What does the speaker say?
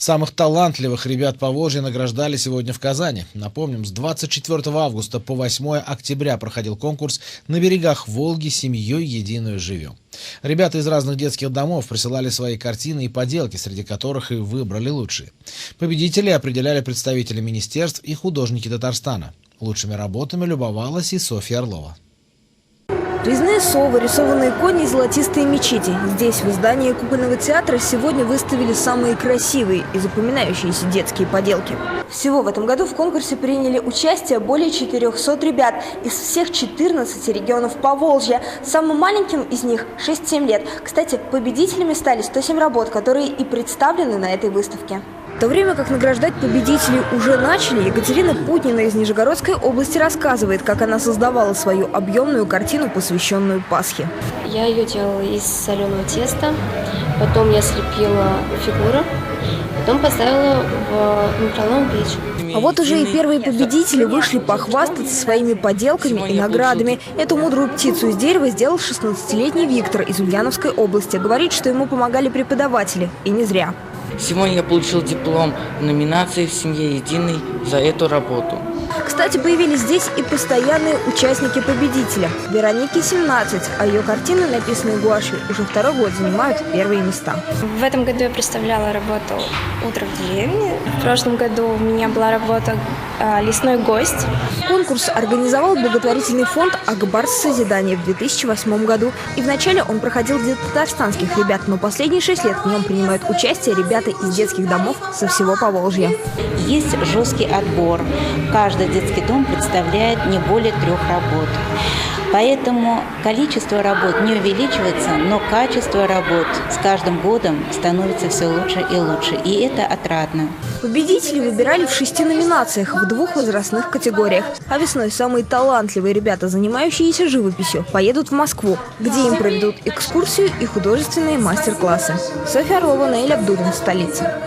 Самых талантливых ребят Поволжья награждали сегодня в Казани. Напомним, с 24 августа по 8 октября проходил конкурс «На берегах Волги семьей единую живем». Ребята из разных детских домов присылали свои картины и поделки, среди которых и выбрали лучшие. Победителей определяли представители министерств и художники Татарстана. Лучшими работами любовалась и Софья Орлова. Резные совы, рисованные кони и золотистые мечети. Здесь, в здании кукольного театра, сегодня выставили самые красивые и запоминающиеся детские поделки. Всего в этом году в конкурсе приняли участие более 400 ребят из всех 14 регионов Поволжья. Самым маленьким из них 6-7 лет. Кстати, победителями стали 107 работ, которые и представлены на этой выставке. В то время как награждать победителей уже начали, Екатерина Путнина из Нижегородской области рассказывает, как она создавала свою объемную картину, посвященную Пасхе. Я ее делала из соленого теста, потом я слепила фигуры, потом поставила в микроволновую печь. А вот уже и первые победители вышли похвастаться своими поделками и наградами. Эту мудрую птицу из дерева сделал 16-летний Виктор из Ульяновской области. Говорит, что ему помогали преподаватели, и не зря. Сегодня я получил диплом в номинации «В семье единой» за эту работу. Кстати, появились здесь и постоянные участники победителя. Веронике 17, а ее картины, написанные гуашью, уже второй год занимают первые места. В этом году я представляла работу «Утро в деревне». В прошлом году у меня была работа «Лесной гость». Конкурс организовал благотворительный фонд «Акбарс Созидания» в 2008 году. И вначале он проходил для татарстанских ребят, но последние 6 лет в нем принимают участие ребята из детских домов со всего Поволжья. Есть жесткий отбор. Каждый детский дом представляет не более 3 работ. Поэтому количество работ не увеличивается, но качество работ с каждым годом становится все лучше и лучше. И это отрадно. Победители выбирали в 6 номинациях в 2 возрастных категориях. А весной самые талантливые ребята, занимающиеся живописью, поедут в Москву, где им проведут экскурсию и художественные мастер-классы. Софья Орлова, Наиль Абдуллин, столица.